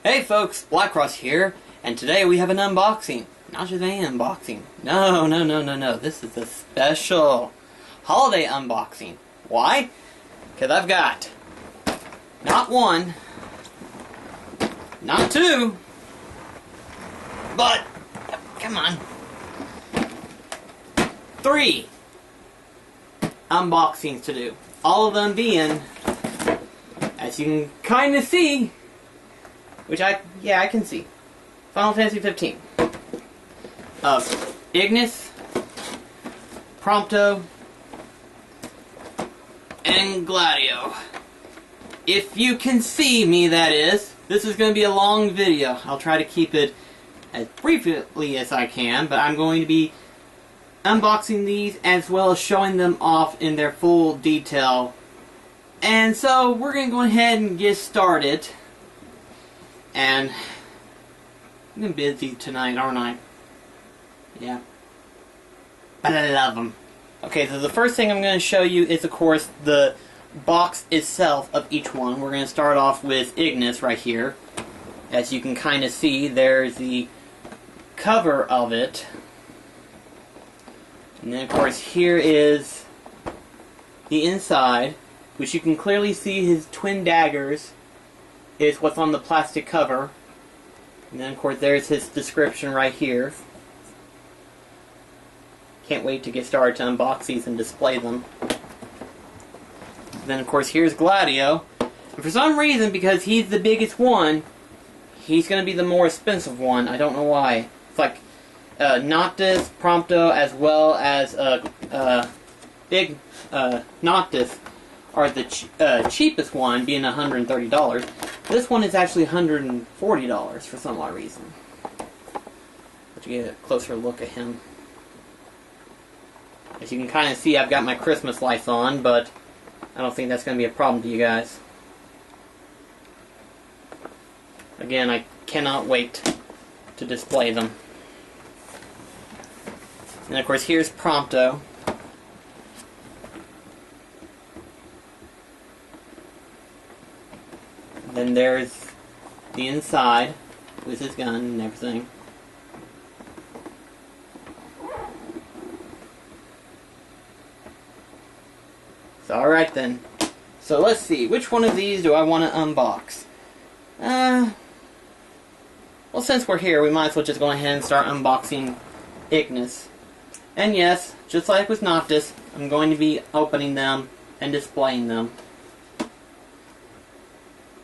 Hey folks, BlackCross here, and today we have an unboxing. Not just any unboxing. No. This is a special holiday unboxing. Why? Because I've got not one, not two, but, come on, 3 unboxings to do. All of them being, as you can kind of see, which I can see, Final Fantasy 15. IGNIS, PROMPTO, and Gladio. If you can see me, that is. This is going to be a long video. I'll try to keep it as briefly as I can, but I'm going to be unboxing these as well as showing them off in their full detail. And so we're going to go ahead and get started. And I'm gonna be busy tonight, aren't I? Yeah. But I love them. Okay, so the first thing I'm going to show you is, of course, the box itself of each one. We're going to start off with IGNIS right here. As you can kind of see, there's the cover of it. And then, of course, here is the inside, which you can clearly see his twin daggers is what's on the plastic cover. And then, of course, there's his description right here. Can't wait to get started to unbox these and display them. Then, of course, here's Gladio. And for some reason, because he's the biggest one, he's going to be the more expensive one. I don't know why. It's like Noctis, Prompto, as well as Big Noctis are the cheapest one, being $130. This one is actually $140 for some odd reason. Let you get a closer look at him. As you can kind of see, I've got my Christmas lights on, but I don't think that's going to be a problem to you guys. Again, I cannot wait to display them. And of course, here's Prompto. Then there's the inside with his gun and everything. So, alright then. So let's see, which one of these do I want to unbox? Well, since we're here, we might as well just go ahead and start unboxing IGNIS. And yes, just like with Noctis, I'm going to be opening them and displaying them.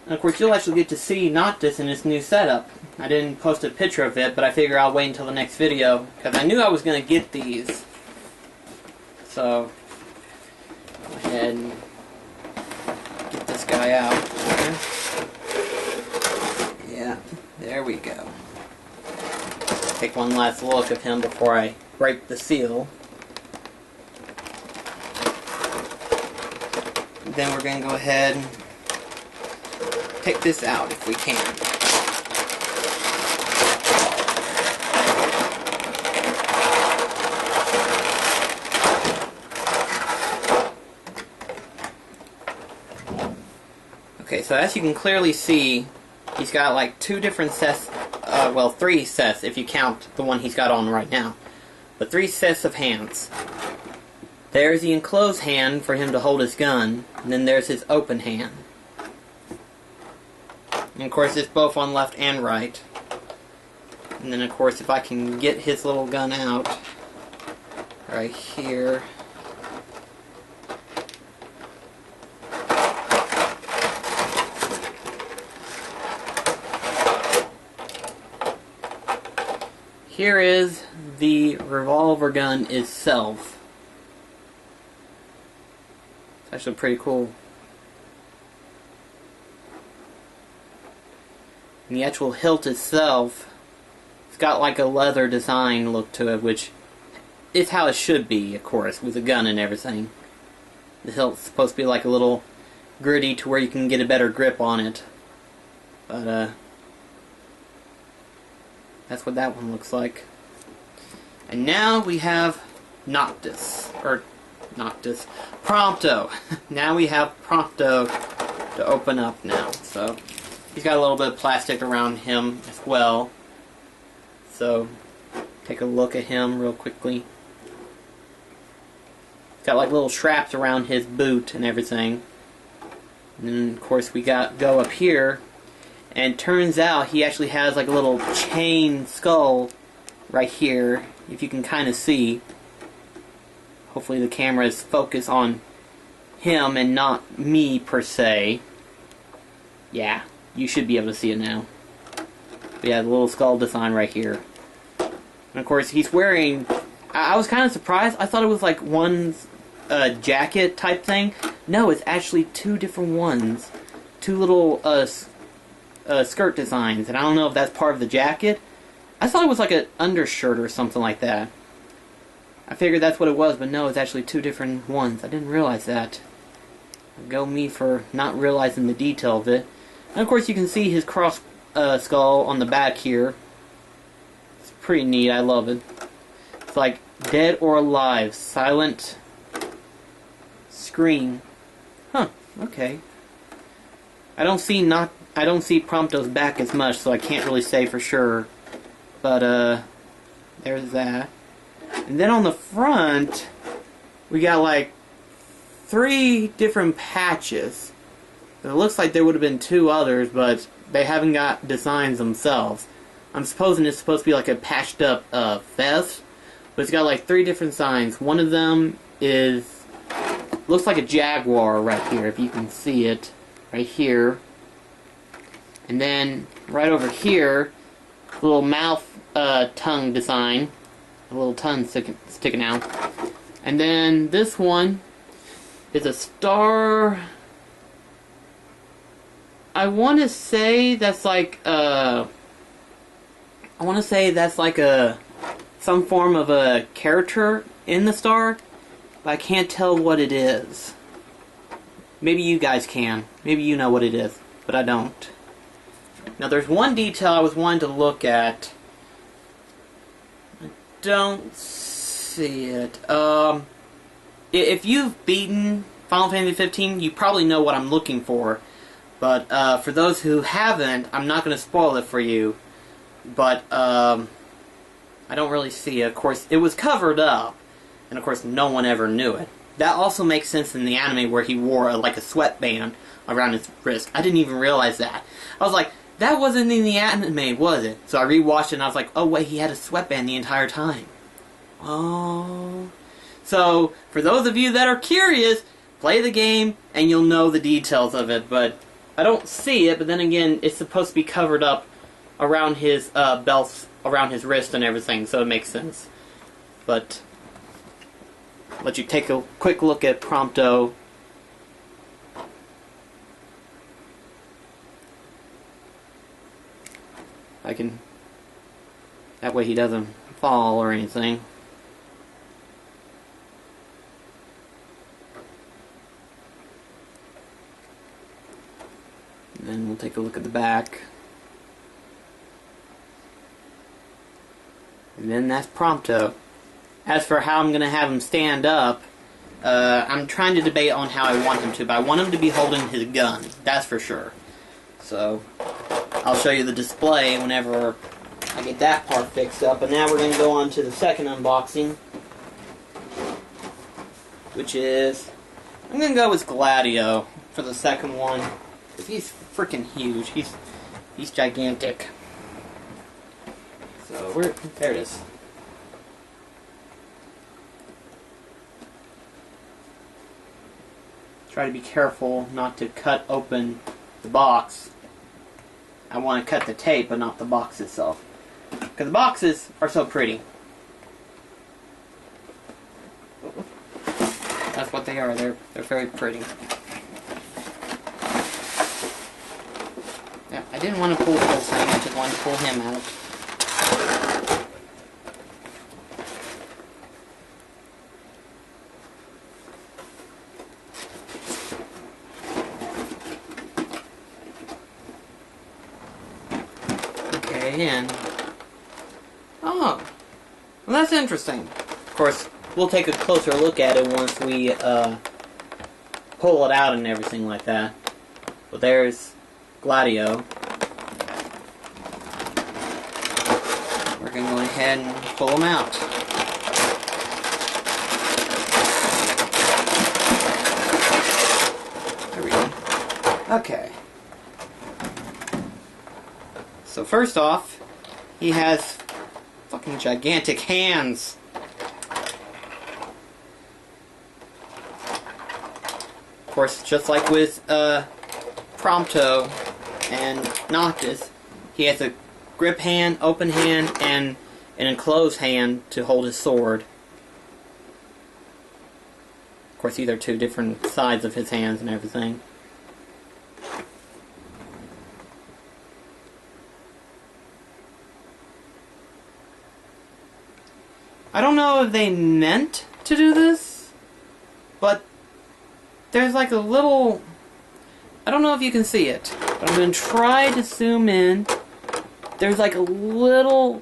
And of course, you'll actually get to see Noctis in his new setup. I didn't post a picture of it, but I figure I'll wait until the next video, because I knew I was going to get these. So, go ahead and get this guy out. Okay. Yeah, there we go. Take one last look of him before I break the seal. Then we're going to go ahead and take this out if we can. Okay, so as you can clearly see, he's got like 2 different sets, well, 3 sets if you count the one he's got on right now. But 3 sets of hands. There's the enclosed hand for him to hold his gun, and then there's his open hand. And of course, it's both on left and right. And then, of course, if I can get his little gun out, right here. Here is the revolver gun itself. It's actually pretty cool. And the actual hilt itself, it's got like a leather design look to it, which is how it should be, of course, with a gun and everything. The hilt's supposed to be like a little gritty to where you can get a better grip on it. But, that's what that one looks like. And now we have Noctis. Prompto. Now we have Prompto to open up now. So, He's got a little bit of plastic around him as well. So, take a look at him real quickly. He's got like little straps around his boot and everything. And then, of course, we go up here. And turns out he actually has like a little chain skull right here, if you can kind of see. Hopefully the camera is focused on him and not me per se. Yeah, you should be able to see it now. But yeah, the little skull design right here. And of course he's wearing... I was kind of surprised. I thought it was like one jacket type thing. No, it's actually two different ones. Two little skirt designs, and I don't know if that's part of the jacket. I thought it was like an undershirt or something like that. I figured that's what it was, but no, it's actually two different ones. I didn't realize that. Go me for not realizing the detail of it. And of course you can see his cross skull on the back here. It's pretty neat, I love it. It's like dead or alive, silent scream. Huh, okay. I don't see Prompto's back as much, so I can't really say for sure. But there's that. And then on the front, we got like 3 different patches. It looks like there would have been 2 others, but they haven't got designs themselves. I'm supposing it's supposed to be like a patched up vest, but it's got like 3 different signs. One of them looks like a jaguar right here, if you can see it, right here. And then right over here, a little mouth tongue design, a little tongue sticking out. And then this one is a star. I want to say that's like some form of a character in the star, but I can't tell what it is. Maybe you guys can. Maybe you know what it is, but I don't. Now there's one detail I was wanting to look at. I don't see it. If you've beaten Final Fantasy 15, you probably know what I'm looking for. But for those who haven't, I'm not going to spoil it for you. But I don't really see it. Of course, it was covered up, and of course no one ever knew it. That also makes sense in the anime where he wore like a sweatband around his wrist. I didn't even realize that. I was like, that wasn't in the anime, was it? So I rewatched it and I was like, oh wait, he had a sweatband the entire time. Oh. So, for those of you that are curious, play the game and you'll know the details of it. But I don't see it, but then again, it's supposed to be covered up around his belts, around his wrist and everything, so it makes sense. But let you take a quick look at Prompto. I can... That way he doesn't fall or anything. And then we'll take a look at the back. And then that's Prompto. As for how I'm going to have him stand up, I'm trying to debate on how I want him to, but I want him to be holding his gun, that's for sure. So, I'll show you the display whenever I get that part fixed up. And now we're going to go on to the second unboxing, which is, I'm going to go with Gladio for the second one. He's freaking huge. He's gigantic. So, there it is. Try to be careful not to cut open the box. I want to cut the tape, but not the box itself. Because the boxes are so pretty. That's what they are. They're very pretty. Yeah, I didn't want to pull the whole thing. I just wanted to pull him out. In. Oh, well, that's interesting. Of course, we'll take a closer look at it once we pull it out and everything like that. But there's Gladio. going to go ahead and pull them out. There we go. Okay. So first off, he has fucking gigantic hands. Of course, just like with PROMPTO and Noctis, he has a grip hand, open hand, and an enclosed hand to hold his sword. Of course, these are two different sides of his hands and everything. I don't know if they meant to do this, but there's like a little... I don't know if you can see it, but I'm going to try to zoom in. There's like a little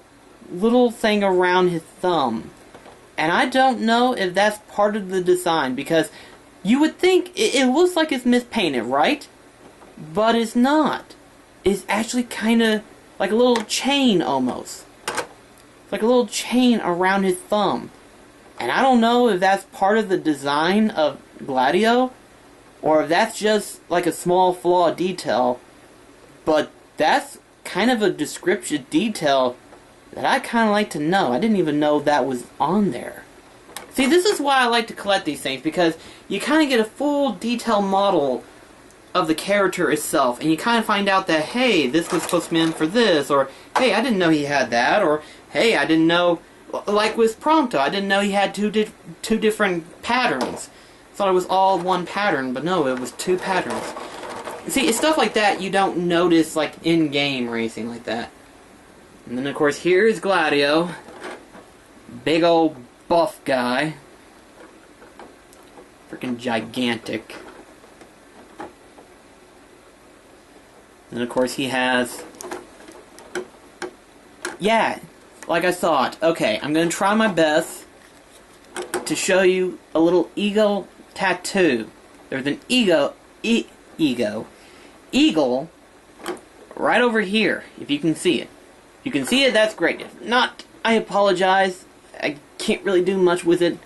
thing around his thumb. And I don't know if that's part of the design, because you would think it looks like it's mispainted, right? But it's not. It's actually kind of like a little chain almost. Like a little chain around his thumb. And I don't know if that's part of the design of Gladio, or if that's just like a small flaw detail, but that's kind of a descriptive detail that I kind of like to know. I didn't even know that was on there. See, this is why I like to collect these things, because you kind of get a full detail model of the character itself, and you kind of find out that, hey, this was supposed to be meant for this, or, hey, I didn't know he had that, or, hey, I didn't know, like with PROMPTO, I didn't know he had two different patterns. Thought it was all one pattern, but no, it was two patterns. See, it's stuff like that you don't notice, like, in-game or anything like that. And then, of course, here's Gladio. Big old buff guy. Freaking gigantic. And, of course, he has... Yeah, like I thought. Okay, I'm going to try my best to show you a little eagle tattoo. There's an eagle right over here, if you can see it. If you can see it, that's great. If not, I apologize. I can't really do much with it.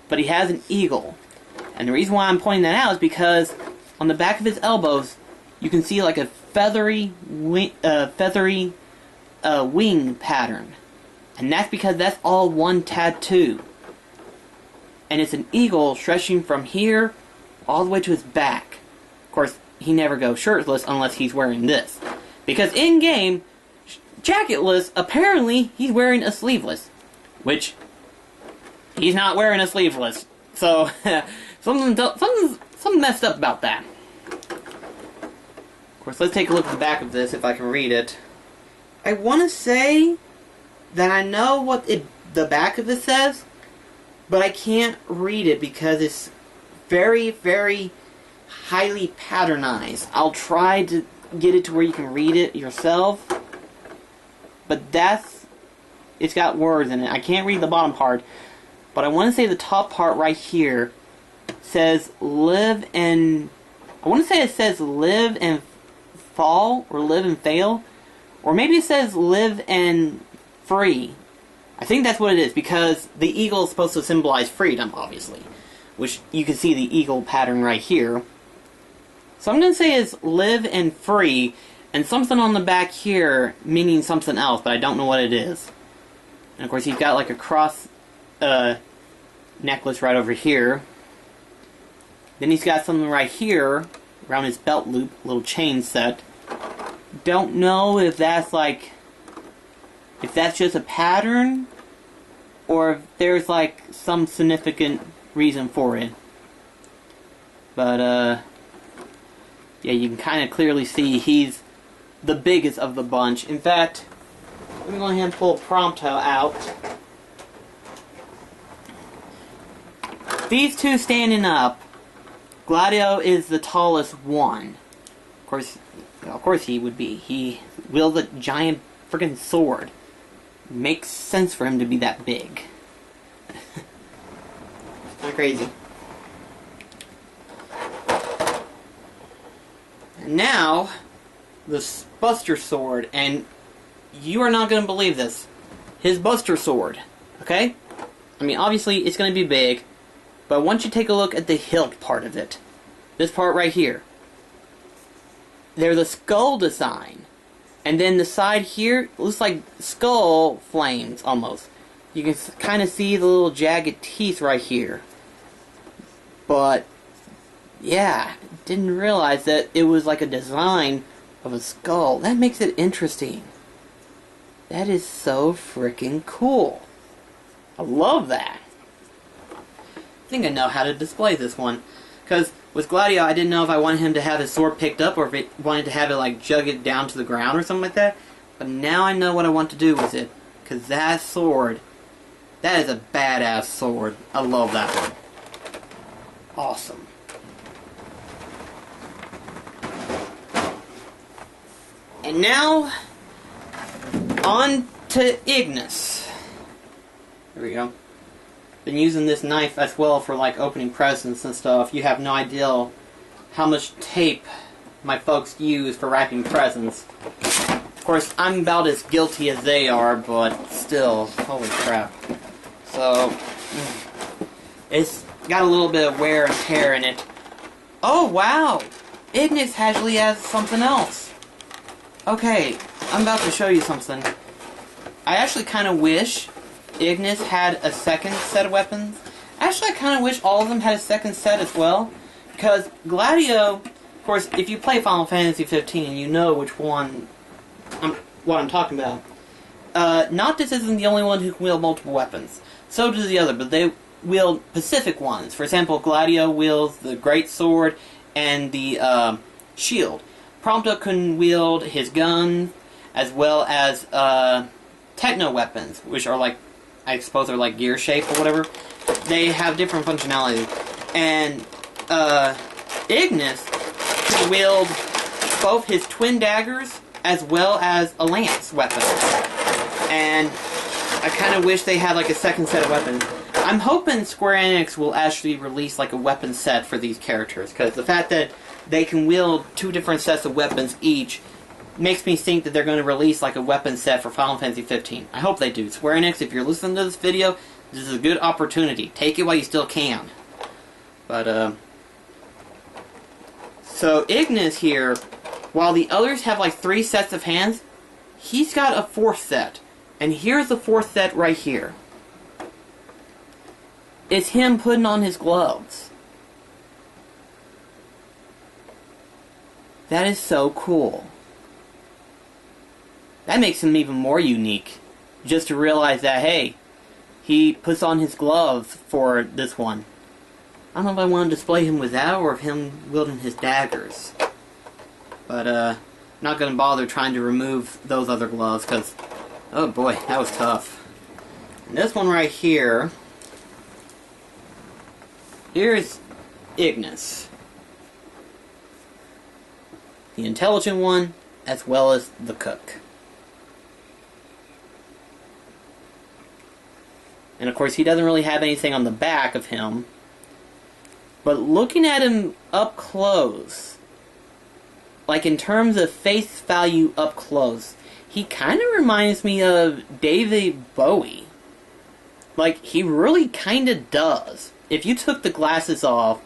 But he has an eagle. And the reason why I'm pointing that out is because on the back of his elbows, you can see like a feathery wing pattern. And that's because that's all one tattoo. And it's an eagle stretching from here all the way to his back. Of course, he never goes shirtless unless he's wearing this. Because in-game, jacketless, apparently he's wearing a sleeveless. Which, he's not wearing a sleeveless. So, something messed up about that. Of course, let's take a look at the back of this if I can read it. I want to say that I know what the back of this says, but I can't read it because it's very, very highly patternized. I'll try to get it to where you can read it yourself, but it's got words in it. I can't read the bottom part, but I want to say the top part right here says live and... I want to say it says live and fall, or live and fail, or maybe it says live and free. I think that's what it is, because the eagle is supposed to symbolize freedom, obviously. Which, you can see the eagle pattern right here. So I'm going to say it's live and free, and something on the back here meaning something else, but I don't know what it is. And of course he's got like a cross necklace right over here. Then he's got something right here, around his belt loop, little chain set. Don't know if that's like... if that's just a pattern, or if there's like some significant reason for it. But yeah, you can kind of clearly see he's the biggest of the bunch. In fact, let me go ahead and pull PROMPTO out. These two standing up, Gladio is the tallest one. Of course he would be. He wields a giant freaking sword. Makes sense for him to be that big. Not crazy. And now, the Buster Sword. And you are not going to believe this. His Buster Sword, okay? I mean, obviously, it's going to be big, but once you take a look at the hilt part of it, this part right here, there's a skull design. And then the side here looks like skull flames, almost. You can kind of see the little jagged teeth right here. But, yeah, didn't realize that it was like a design of a skull. That makes it interesting. That is so freaking cool. I love that. I think I know how to display this one. Because with Gladio, I didn't know if I wanted him to have his sword picked up or if it wanted to have it like jug it down to the ground or something like that. But now I know what I want to do with it. Because that sword, that is a badass sword. I love that one. Awesome. And now, on to IGNIS. There we go. Been using this knife as well for like opening presents and stuff. You have no idea how much tape my folks use for wrapping presents. Of course, I'm about as guilty as they are, but still, holy crap. So, it's got a little bit of wear and tear in it. Oh wow! IGNIS actually has something else. Okay, I'm about to show you something. I actually kind of wish IGNIS had a second set of weapons. Actually, I kind of wish all of them had a second set as well. Because Gladio, of course, if you play Final Fantasy 15, you know which one, what I'm talking about. Noctis isn't the only one who can wield multiple weapons. So does the other, but they wield specific ones. For example, Gladio wields the Great Sword and the shield. Prompto can wield his gun, as well as techno weapons, which are like, I suppose they're like gear shape or whatever. They have different functionality. And IGNIS can wield both his twin daggers as well as a lance weapon. And I kind of wish they had like a second set of weapons. I'm hoping Square Enix will actually release like a weapon set for these characters, because the fact that they can wield two different sets of weapons each makes me think that they're going to release like a weapon set for Final Fantasy 15. I hope they do. Square Enix, if you're listening to this video, this is a good opportunity. Take it while you still can. But, so IGNIS here, while the others have like 3 sets of hands, he's got a 4th set. And here's the 4th set right here. It's him putting on his gloves. That is so cool. That makes him even more unique. Just to realize that, hey, he puts on his gloves for this one. I don't know if I want to display him with that or if him wielding his daggers. But, I'm not going to bother trying to remove those other gloves because, oh boy, that was tough. And this one right here, here's IGNIS. The intelligent one, as well as the cook. And of course, he doesn't really have anything on the back of him. But looking at him up close, like in terms of face value up close, he kind of reminds me of David Bowie. Like, he really kind of does. If you took the glasses off,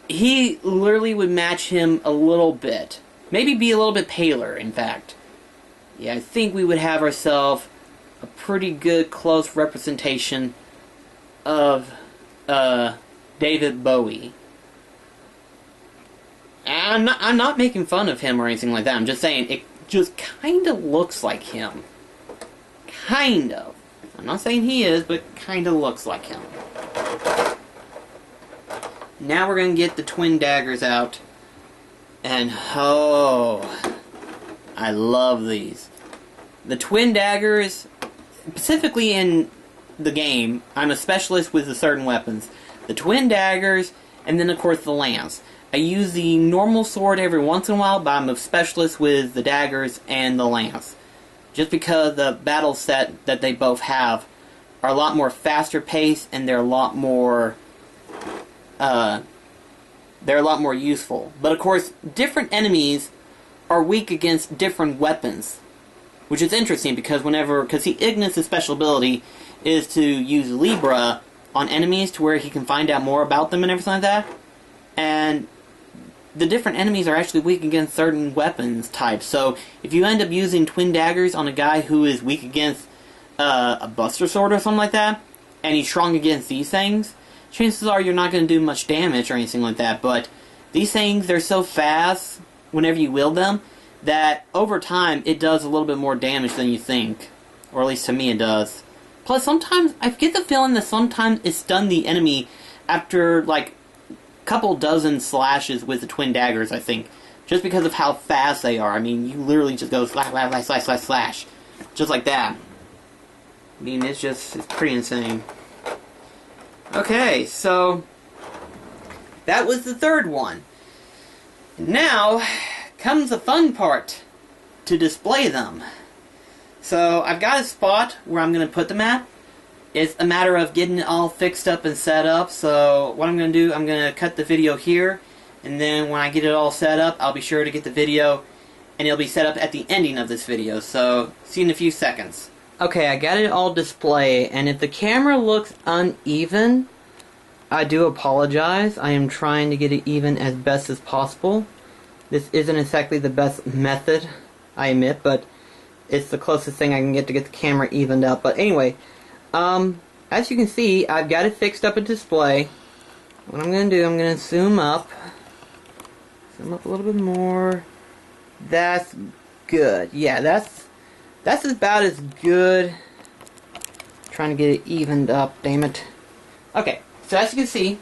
he literally would match him a little bit. Maybe be a little bit paler, in fact. Yeah, I think we would have ourselves a pretty good close representation of David Bowie. And I'm not making fun of him or anything like that. I'm just saying it just kind of looks like him. Kind of. I'm not saying he is, but kind of looks like him. Now we're going to get the twin daggers out. And, oh, I love these. The twin daggers, specifically in the game, I'm a specialist with the certain weapons. The twin daggers, and then of course the lance. I use the normal sword every once in a while, but I'm a specialist with the daggers and the lance. Just because the battle set that they both have are a lot more faster paced, and they're a lot more useful. But of course, different enemies are weak against different weapons. which is interesting because because see, IGNIS' special ability is to use Libra on enemies to where he can find out more about them and everything like that. And the different enemies are actually weak against certain weapons types. So if you end up using twin daggers on a guy who is weak against a Buster Sword or something like that, and he's strong against these things, chances are you're not going to do much damage or anything like that. But these things, they're so fast whenever you wield them that over time it does a little bit more damage than you think. Or at least to me it does. Plus sometimes, I get the feeling that sometimes it stunned the enemy after like a couple dozen slashes with the twin daggers, I think. Just because of how fast they are. I mean, you literally just go slash, slash, slash, slash, slash. Just like that. I mean, it's pretty insane. Okay, so that was the third one. Now comes the fun part, to display them. So I've got a spot where I'm going to put them at. It's a matter of getting it all fixed up and set up. So what I'm going to do, I'm going to cut the video here, and then when I get it all set up, I'll be sure to get the video, and it'll be set up at the ending of this video. So see you in a few seconds. Okay, I got it all displayed, and if the camera looks uneven, I do apologize. I am trying to get it even as best as possible. This isn't exactly the best method, I admit, but it's the closest thing I can get to get the camera evened up. But anyway, as you can see, I've got it fixed up a display. What I'm going to do, I'm going to zoom up a little bit more. That's good. Yeah, that's about as good. Trying to get it evened up, damn it. Okay, so as you can see,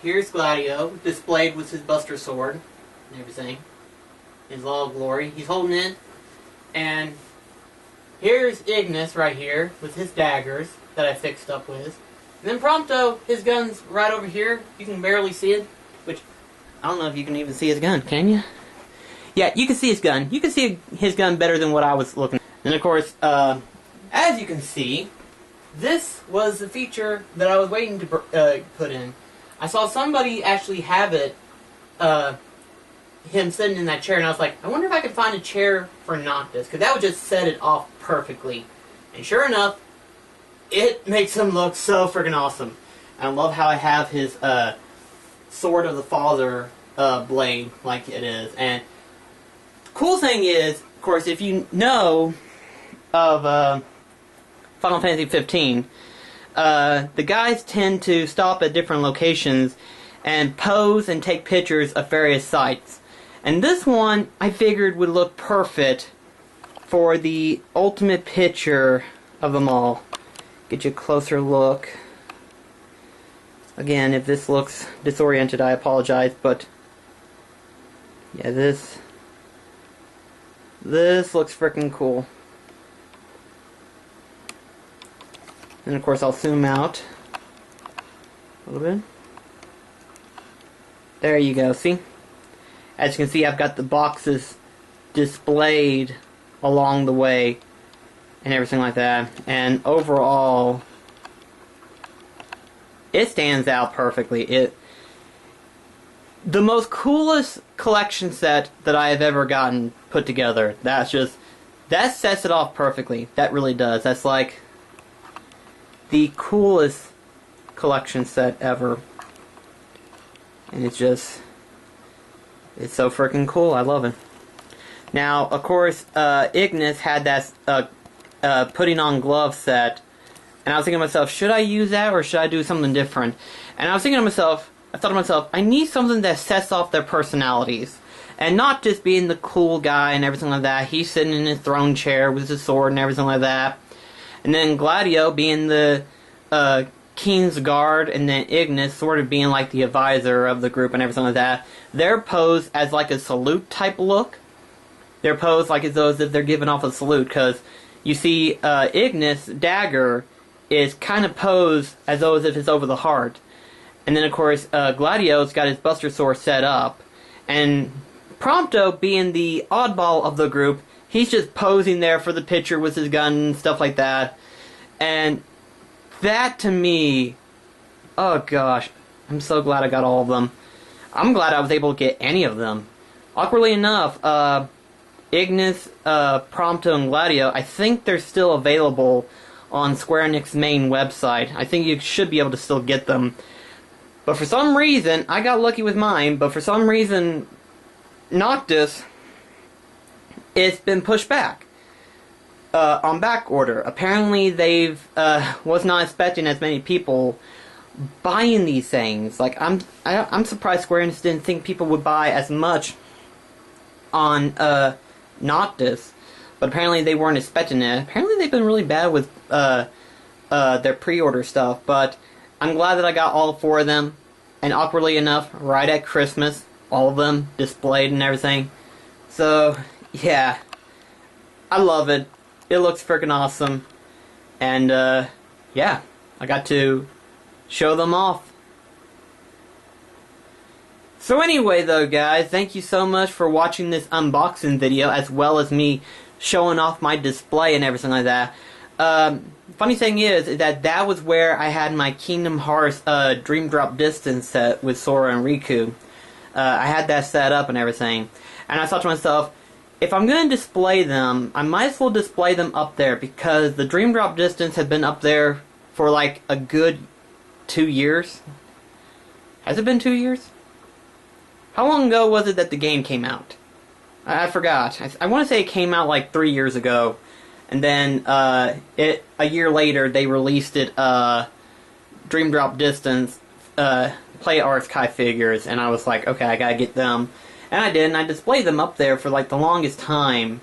here's Gladio displayed with his Buster Sword and everything. His all glory. He's holding it. And here's Ignis right here with his daggers that I fixed up with. And then Prompto, his gun's right over here. You can barely see it, which I don't know if you can even see his gun, can you? Yeah, you can see his gun. You can see his gun better than what I was looking at. And of course, as you can see, this was the feature that I was waiting to put in. I saw somebody actually have it, him sitting in that chair, and I was like, I wonder if I could find a chair for Noctis, because that would just set it off perfectly. And sure enough, it makes him look so freaking awesome. I love how I have his Sword of the Father blade like it is. And the cool thing is, of course, if you know of Final Fantasy 15, the guys tend to stop at different locations and pose and take pictures of various sites. And this one, I figured would look perfect for the ultimate picture of them all. Get you a closer look. Again, if this looks disoriented, I apologize, but yeah, this looks freaking cool. And of course, I'll zoom out a little bit. There you go, see? As you can see, I've got the boxes displayed along the way and everything like that. And overall, it stands out perfectly. The most coolest collection set that I have ever gotten put together. That sets it off perfectly. That really does. That's like the coolest collection set ever. And it's so freaking cool. I love it. Now, of course, Ignis had that putting on glove set, and I was thinking to myself, should I use that or should I do something different? And I was thinking to myself, I need something that sets off their personalities, and not just being the cool guy and everything like that. He's sitting in his throne chair with his sword and everything like that. And then Gladio being the King's Guard, and then Ignis sort of being like the advisor of the group and everything like that. They're posed as like a salute type look. They're posed like as though if they're giving off a salute, because you see Ignis' dagger is kind of posed as though as if it's over the heart. And then of course Gladio's got his Buster Sword set up. And Prompto, being the oddball of the group, he's just posing there for the picture with his gun and stuff like that. And that, to me, oh gosh, I'm so glad I got all of them. I'm glad I was able to get any of them. Awkwardly enough, IGNIS, PROMPTO, and Gladio, I think they're still available on Square Enix's main website. I think you should be able to still get them. But for some reason, I got lucky with mine, but for some reason, Noctis, it's been pushed back on back order. Apparently, they've was not expecting as many people buying these things. Like, I'm surprised Square Enix didn't think people would buy as much on Noctis, but apparently they weren't expecting it. Apparently they've been really bad with their pre-order stuff, but I'm glad that I got all 4 of them, and awkwardly enough, right at Christmas, all of them displayed and everything. So, yeah, I love it. It looks freaking awesome, and yeah, I got to show them off. So anyway though, guys, thank you so much for watching this unboxing video, as well as me showing off my display and everything like that. Funny thing is that was where I had my Kingdom Hearts Dream Drop Distance set with Sora and Riku. I had that set up and everything. And I thought to myself, if I'm going to display them, I might as well display them up there, because the Dream Drop Distance has been up there for like a good 2 years. Has it been 2 years? How long ago was it that the game came out? I forgot. I want to say it came out like 3 years ago. And then a year later they released it, Dream Drop Distance, Playarts Kai figures. And I was like, okay, I gotta get them. And I did, and I displayed them up there for like the longest time.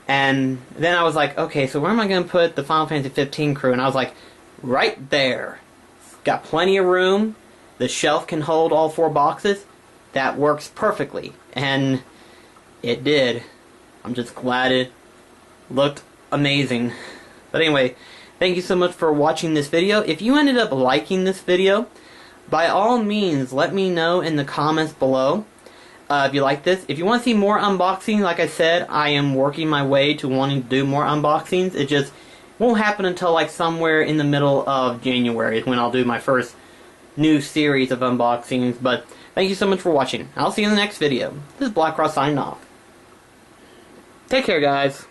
And then I was like, okay, so where am I going to put the Final Fantasy 15 crew? And I was like, right there. Got plenty of room. The shelf can hold all 4 boxes. That works perfectly. And it did. I'm just glad it looked amazing. But anyway, thank you so much for watching this video. If you ended up liking this video, by all means, let me know in the comments below if you like this. If you want to see more unboxing, like I said, I am working my way to wanting to do more unboxings. It just won't happen until like somewhere in the middle of January when I'll do my first new series of unboxings. But thank you so much for watching. I'll see you in the next video. This is BlackCross signing off. Take care, guys.